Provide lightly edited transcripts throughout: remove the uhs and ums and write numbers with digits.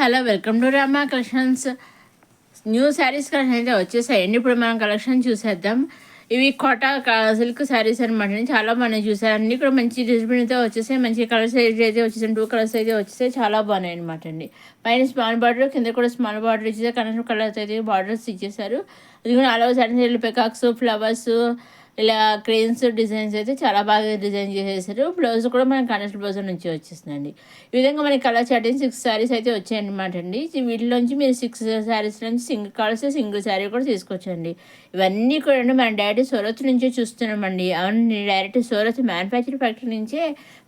Hello welcome to Rama collections. New saris collection అయితే వచ్చేసాయండి. ఇప్పుడు మనం కలెక్షన్ చూసేద్దాం. ఇవి కోటా సిల్క్ శారీస్ అనమాట. చాలా బాగున్నాయి, చూసారు. అన్నీ కూడా మంచి డిజైన్తో వచ్చేసాయి. మంచి కలర్స్ అయితే వచ్చేసాయి. 2 కలర్స్ అయితే వచ్చేసాయి. చాలా బాగున్నాయి అనమాట అండి. పైన స్మాల్ బార్డర్, కింద కూడా స్మాల్ బార్డర్ ఇచ్చేసారు. కలర్ కలర్స్ అయితే బార్డర్స్ ఇచ్చేసారు. అది కూడా ఆల్ ఓవర్ శారీస్ పెకాక్స్, ఫ్లవర్స్, ఇలా క్రెయిన్స్ డిజైన్స్ అయితే చాలా బాగా డిజైన్ చేసేసారు. బ్లౌజ్ కూడా మనకి కాంట్రాస్ట్ బ్లౌజ్ నుంచి వచ్చేస్తుందండి. ఈ విధంగా మనకి కలర్ చాటింగ్ 6 శారీస్ అయితే వచ్చాయన్నమాట అండి. వీటిలోంచి మీరు 6 శారీస్ నుంచి సింగిల్ కావాల్సి సింగిల్ శారీ కూడా తీసుకోవచ్చండి. ఇవన్నీ కూడా మనం డైరెక్ట్ సూరత్ నుంచే చూస్తున్నామండి. అవునండి, డైరెక్ట్ సూరత్ మ్యానుఫ్యాక్చరింగ్ ఫ్యాక్టరీ నుంచే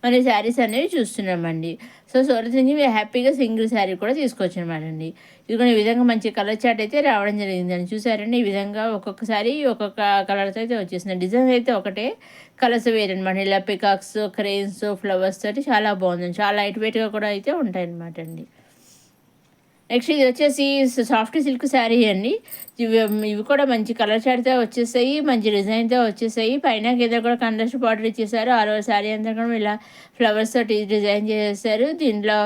మన శారీస్ అనేవి చూస్తున్నామండి. సో సూరత్ నుంచి మీరు హ్యాపీగా సింగిల్ శారీ కూడా తీసుకోవచ్చు అనమాట అండి. ఇది ఈ విధంగా మంచి కలర్ చాట్ అయితే రావడం జరిగిందని చూసారండి. ఈ విధంగా ఒక్కొక్కసారి ఒక్కొక్క కలర్తో అయితే వచ్చేసింది. డిజైన్ అయితే ఒకటే, కలర్స్ వేరనమాట. ఇలా పికాక్స్, క్రెయిన్స్, ఫ్లవర్స్ తోటి చాలా బాగుందండి. చాలా లైట్ వెయిట్గా కూడా అయితే ఉంటాయి అనమాట అండి. నెక్స్ట్ ఇది వచ్చేసి సాఫ్ట్ సిల్క్ శారీ అండి. ఇవి కూడా మంచి కలర్ చాట్తో వచ్చేసాయి, మంచి డిజైన్తో వచ్చేసాయి. పైన కింద కూడా కాంట్రాస్ట్ బార్డర్ ఇచ్చేసారు. ఆల్ ఓవర్ శారీ అంతా కూడా ఇలా ఫ్లవర్స్ తోటి డిజైన్ చేసేసారు. దీంట్లో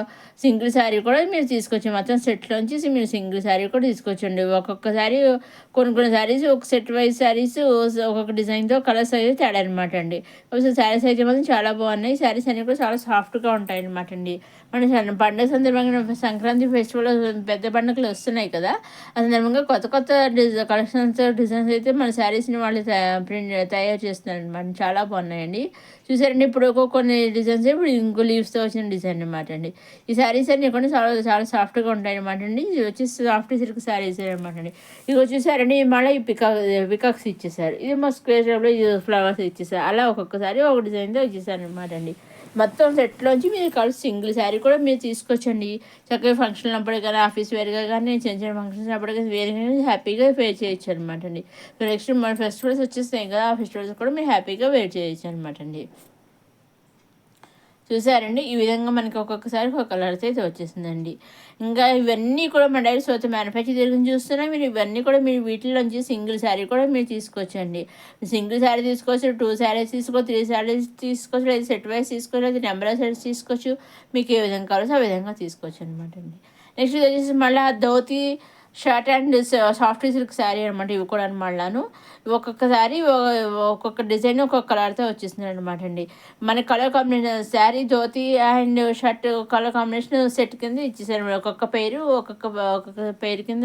సింగిల్ శారీ కూడా మీరు తీసుకోవచ్చు. మొత్తం సెట్లోంచి మీరు సింగిల్ శారీ కూడా తీసుకోవచ్చండి. ఒక్కొక్కసారి కొన్ని శారీస్ ఒక సెట్ వైజ్ శారీస్ ఒక్కొక్క డిజైన్తో కలర్స్ అయితే తేడా అనమాట అండి. శారీస్ అయితే మాత్రం చాలా బాగున్నాయి. శారీస్ అన్నీ కూడా చాలా సాఫ్ట్గా ఉంటాయి అనమాట అండి. మన పండుగ సందర్భంగా సంక్రాంతి ఫెస్టివల్ పెద్ద పండుగలు వస్తున్నాయి కదా, ఆ సందర్భంగా కొత్త కొత్త డిజైన్స్ అయితే మన శారీస్ని వాళ్ళు తయారు చేస్తున్నారు అనమాట. చాలా బాగున్నాయండి. చూసారండి, ఇప్పుడు కొన్ని డిజైన్స్ ఇప్పుడు ఇంకో లీవ్స్తో వచ్చిన డిజైన్ అనమాట అండి. ఈ శారీస్ అన్నీ కూడా చాలా చాలా సాఫ్ట్గా ఉంటాయి అనమాట అండి. ఇది వచ్చి సాఫ్ట్ సిల్క్ శారీస్ అనమాట అండి. ఇది చూసారండి, మళ్ళీ ఈ పికాక్స్ ఇచ్చేసారు. ఇది మా స్క్వేర్ షేప్లో ఇది ఫ్లవర్స్ ఇచ్చేసారు. అలా ఒక్కొక్కసారి ఒక డిజైన్తో ఇచ్చేసారు అనమాట అండి. మొత్తం సెట్లోంచి మీరు కలిసి సింగిల్ శారీ కూడా మీరు తీసుకొచ్చండి. చక్కగా ఫంక్షన్ అప్పుడు కానీ, ఆఫీస్ వేర్గా కానీ, చిన్న చిన్న ఫంక్షన్స్ అప్పుడు కానీ వేరుగా హ్యాపీగా వేర్ చేయొచ్చు అనమాట అండి. నెక్స్ట్ మన ఫెస్టివల్స్ వచ్చేస్తాయి కదా, ఆ ఫెస్టివల్స్ కూడా మీరు హ్యాపీగా వేర్ చేయొచ్చు అనమాట అండి. చూసారండి, ఈ విధంగా మనకి ఒక్కొక్కసారి ఒక కలర్స్ అయితే వచ్చేసిందండి. ఇంకా ఇవన్నీ కూడా మన డైరెక్ట్ సొంత మ్యానుఫ్యాక్చర్ దగ్గర చూస్తున్నా మీరు ఇవన్నీ కూడా మీరు వీటిలోంచి సింగిల్ శారీ కూడా మీరు తీసుకోవచ్చండి. సింగిల్ శారీ తీసుకోవచ్చు, 2 శారీస్ తీసుకోవచ్చు, 3 శారీస్ తీసుకోవచ్చు, లేదా సెట్ వైజ్ తీసుకోవచ్చు, లేదా నెంబర్ ఆఫ్ శారీస్ తీసుకోవచ్చు. మీకు ఏ విధంగా కావాలో ఆ విధంగా తీసుకోవచ్చు అనమాట అండి. నెక్స్ట్ ఇది వచ్చేసి మళ్ళీ dhoti shirt and soft silk sari అనమాట. ఇవి కూడా అనమాటను ఒక్కొక్కసారి ఒక్కొక్క డిజైన్ ఒక్కొక్క కలర్తో వచ్చేస్తుంది అనమాట అండి. మన colour combination sari dhoti and shirt colour combination set కింద ఇచ్చేసారు. ఒక్కొక్క పేరు కింద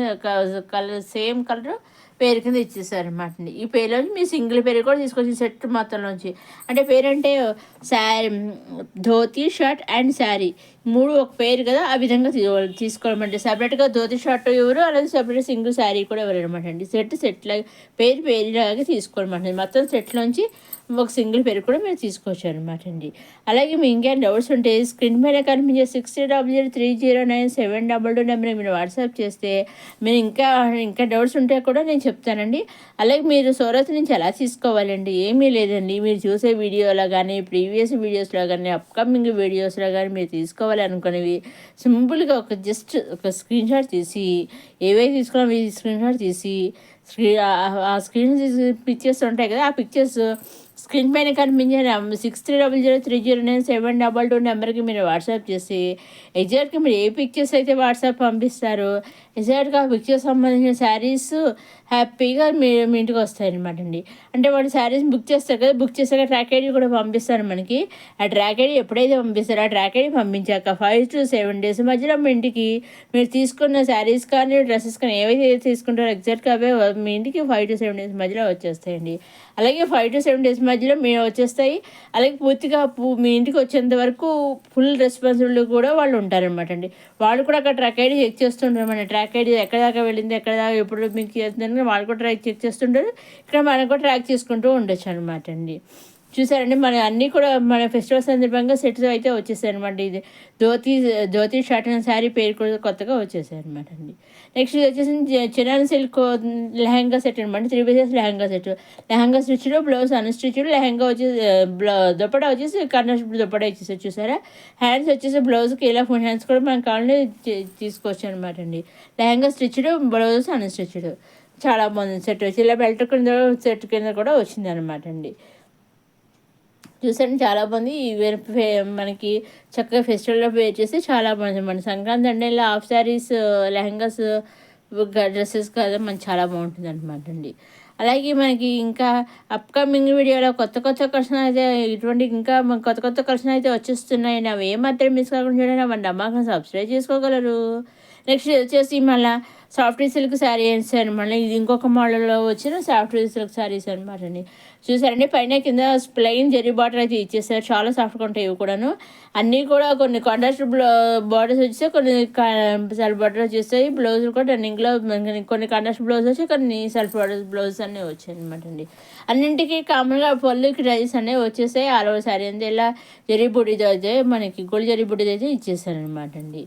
కలర్ సేమ్ కలర్ పేరు కింద ఇచ్చేసారు అనమాట అండి. ఈ పేరులోంచి మీ సింగిల్ పేరు కూడా తీసుకొచ్చి సెట్ మొత్తంలోంచి, అంటే పేరంటే శారీ, ధోతి షర్ట్ అండ్ శారీ 3 ఒక పేరు కదా, ఆ విధంగా తీసుకోవాలన్నమాట. సపరేట్గా ధోతి షర్ట్ ఎవరు, అలాగే సపరేట్ సింగిల్ శారీ కూడా ఎవరు అనమాట అండి. సెట్లాగా పేరులాగా తీసుకోవాలన్నమాట. మొత్తం సెట్లోంచి ఒక సింగిల్ పేరు కూడా మీరు తీసుకోవచ్చు అనమాట అండి. అలాగే మీ ఇంకేం డౌట్స్ ఉంటే స్క్రీన్ మీద కనిపించే 600030097222 నెంబర్ మీరు వాట్సాప్ చేస్తే మీరు ఇంకా డౌట్స్ ఉంటే కూడా నేను చెప్తానండి. అలాగే మీరు సూరత్ నుంచి ఎలా తీసుకోవాలండి, ఏమీ లేదండి. మీరు చూసే వీడియోలో కానీ, ప్రీవియస్ వీడియోస్లో కానీ, అప్కమింగ్ వీడియోస్లో కానీ మీరు తీసుకోవాలి అనుకునేవి సింపుల్గా జస్ట్ ఒక స్క్రీన్ షాట్ తీసి, ఏవైతే తీసుకున్నామో స్క్రీన్ షాట్ తీసి ఆ స్క్రీన్ పిక్చర్స్ ఉంటాయి కదా, ఆ పిక్చర్స్ స్క్రీన్ పైన కనిపించే 600030097222 నెంబర్కి మీరు వాట్సాప్ చేసి ఎగ్జాక్ట్గా మీరు ఏ పిక్చర్స్ అయితే వాట్సాప్ పంపిస్తారో ఎగ్జాక్ట్గా ఆ పిక్చర్స్ సంబంధించిన శారీస్ హ్యాపీగా మీ ఇంటికి వస్తాయన్నమాట అండి. అంటే వాళ్ళు శారీస్ బుక్ చేస్తారు కదా, బుక్ చేశాక ట్రాక్ ఐడి కూడా పంపిస్తారు మనకి. ఆ ట్రాక్ ఐడి ఎప్పుడైతే పంపిస్తారో ఆ ట్రాక్ ఐడి పంపించాక 5 to 7 days మధ్యలో మీ ఇంటికి మీరు తీసుకున్న శారీస్ కానీ, డ్రెస్సెస్ కానీ ఏవైతే తీసుకుంటారో ఎగ్జాక్ట్గా అవే మీ ఇంటికి 5 to 7 days మధ్యలో వచ్చేస్తాయండి. అలాగే 5 to 7 days మధ్యలో మీరు వచ్చేస్తాయి. అలాగే పూర్తిగా మీ ఇంటికి వచ్చేంత వరకు ఫుల్ రెస్పాన్సిబిలిటీ కూడా వాళ్ళు ఉంటారనమాట అండి. వాళ్ళు కూడా అక్కడ ట్రాక్ ఐడి చెక్ చేస్తుంటారు. మన ట్రాక్ ఐడి ఎక్కడ దాకా వెళ్ళింది, ఎక్కడ దాకా ఎప్పుడు మీకు చేస్తుందని వాళ్ళు కూడా చెక్ చేస్తుంటారు. ఇక్కడ మనం కూడా ట్రాక్ చేసుకుంటూ ఉండొచ్చు అనమాట అండి. చూసారండి, మన అన్నీ కూడా మన ఫెస్టివల్ సందర్భంగా సెట్స్ అయితే వచ్చేసాయి అనమాట. ఇది ధోతి షర్ట్ అండ్ శారీ పేరు కూడా కొత్తగా వచ్చేసాయి అనమాట అండి. నెక్స్ట్ ఇది వచ్చేసి చినాన్ సిల్క్ లెహంగా సెట్ అనమాట. 3 pieces lehenga set. Lehenga stitched, blouse unstitched, lehenga వచ్చేసి దుప్పటా వచ్చేసి కర్నూలు దుప్పటా ఇచ్చేసి చూసారా. హ్యాండ్స్ వచ్చేసి బ్లౌజ్కి ఇలా ఫుల్ హ్యాండ్స్ కూడా మనం కావాలని తీసుకోవచ్చు అనమాట అండి. Lehenga stitched, blouse unstitched. చాలా బాగుంది సెట్ వచ్చి ఇలా బెల్ట్ కింద సెట్ కింద కూడా వచ్చింది అనమాట అండి. చూసాను చాలా బాగుంది. మనకి చక్కగా ఫెస్టివల్‌లో వేర్ చేస్తే చాలా బాగుంది. మన సంక్రాంతి అంటే ఇలా హాఫ్ శారీస్, లెహెంగాస్, డ్రెసెస్ కదా మనకి చాలా బాగుంటుందన్నమాట అండి. అలాగే మనకి ఇంకా అప్‌కమింగ్ వీడియోలో కొత్త కొత్త కలెక్షన్ అయితే ఇటువంటి ఇంకా కొత్త కొత్త కలెక్షన్ అయితే వచ్చేస్తున్నాయండి. అవి ఏమాత్రం మిస్ కాకుండా చూడండి. మన నమ్మకం సబ్స్క్రైబ్ చేసుకోగలరు. నెక్స్ట్ వచ్చేసి మళ్ళీ సాఫ్ట్ సిల్క్ శారీ వేసాను. మళ్ళీ ఇది ఇంకొక మోడల్లో వచ్చిన సాఫ్ట్ సిల్క్ శారీస్ అనమాట అండి. చూసారండి పైన కింద ప్లెయిన్ జెరీ బార్డర్ అయితే ఇచ్చేసారు. చాలా సాఫ్ట్గా ఉంటాయి ఇవి కూడాను. అన్నీ కూడా కొన్ని కాంట్రాస్ట్ బార్డర్స్ వచ్చేసి కొన్ని సెల్ఫ్ బార్డర్ వచ్చేస్తాయి. బ్లౌజులు కూడా రన్నింగ్లో కొన్ని కాంట్రాస్ట్ బ్లౌజ్ వచ్చి కొన్ని సెల్ఫ్ బార్డర్ బ్లౌజ్ అన్నీ వచ్చాయి అనమాట అండి. అన్నింటికి కామన్గా పళ్ళుకి డ్రైస్ అనేవి వచ్చేసాయి. ఆల్ ఓవర్ శారీ అంతా ఇలా జరీ బుడ్డితో అయితే మనకి గోల్డ్ జరీ బుడ్డితో అయితే ఇచ్చేసారు అనమాట అండి.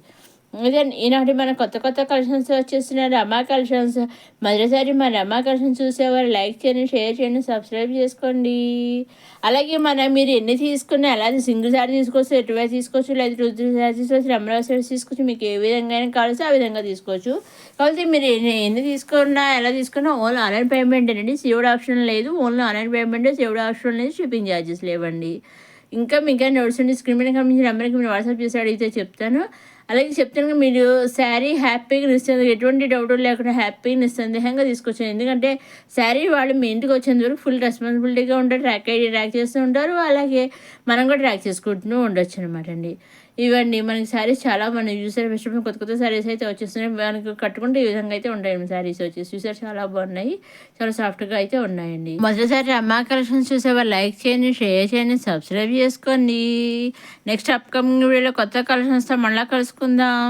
అదే ఈనాటి మన కొత్త కొత్త కలెక్షన్స్ వచ్చేస్తున్నారు. రమా కలెక్షన్స్ మొదటిసారి మన రమా కలెక్షన్స్ చూసేవారు లైక్ చేయండి, షేర్ చేయండి, సబ్స్క్రైబ్ చేసుకోండి. అలాగే మీరు ఎన్ని తీసుకున్నా ఎలా సింగిల్ శారీ తీసుకోవచ్చు, ఎటువై తీసుకోవచ్చు, లేదా 2-3 శారీ తీసుకోవచ్చు, అమరావతి శారీస్ తీసుకోవచ్చు. మీకు ఏ విధంగా కావాల్సి ఆ విధంగా తీసుకోవచ్చు. కాబట్టి మీరు ఎన్ని తీసుకున్నా ఎలా తీసుకున్నా ఓన్లీ ఆన్లైన్ పేమెంట్ అండి. సేవ్డ్ ఆప్షన్ లేదు. Only online payment, saved option లేదు, షిప్పింగ్ ఛార్జెస్ లేవండి. ఇంకా మీకు నోట్స్ ఉండి స్క్రీన్ మీద కనిపించిన నెంబర్కి మీరు వాట్సాప్ చేసి అడిగితే చెప్తాను. అలాగే చెప్తాను మీరు శారీ హ్యాపీగా ఎటువంటి డౌట్ లేకుండా హ్యాపీగా నిస్సందేహంగా తీసుకొచ్చాను. ఎందుకంటే శారీ వాళ్ళు మీ ఇంటికి వచ్చేంత వరకు ఫుల్ రెస్పాన్సిబిలిటీగా ఉంటారు. ట్రాక్ చేస్తూ ఉంటారు. అలాగే మనం కూడా ట్రాక్ చేసుకుంటూ ఉండొచ్చు అనమాట అండి. ఇవన్నీ మనకి శారీస్ చాలా మనం చూసారు. ఫెస్టివల్ కొత్త కొత్త శారీస్ అయితే వచ్చేస్తున్నాయి. మనకి కట్టుకుంటే ఈ విధంగా అయితే ఉంటాయి శారీస్ వచ్చేసి. చూసారు చాలా బాగున్నాయి, చాలా సాఫ్ట్గా అయితే ఉన్నాయండి. మొదటిసారి అమ్మా కలెక్షన్స్ చూసేవారు లైక్ చేయండి, షేర్ చేయండి, సబ్స్క్రైబ్ చేసుకోండి. నెక్స్ట్ అప్కమింగ్ వీడియోలో కొత్త కలెక్షన్స్తో మళ్ళీ కలుసుకుందాం.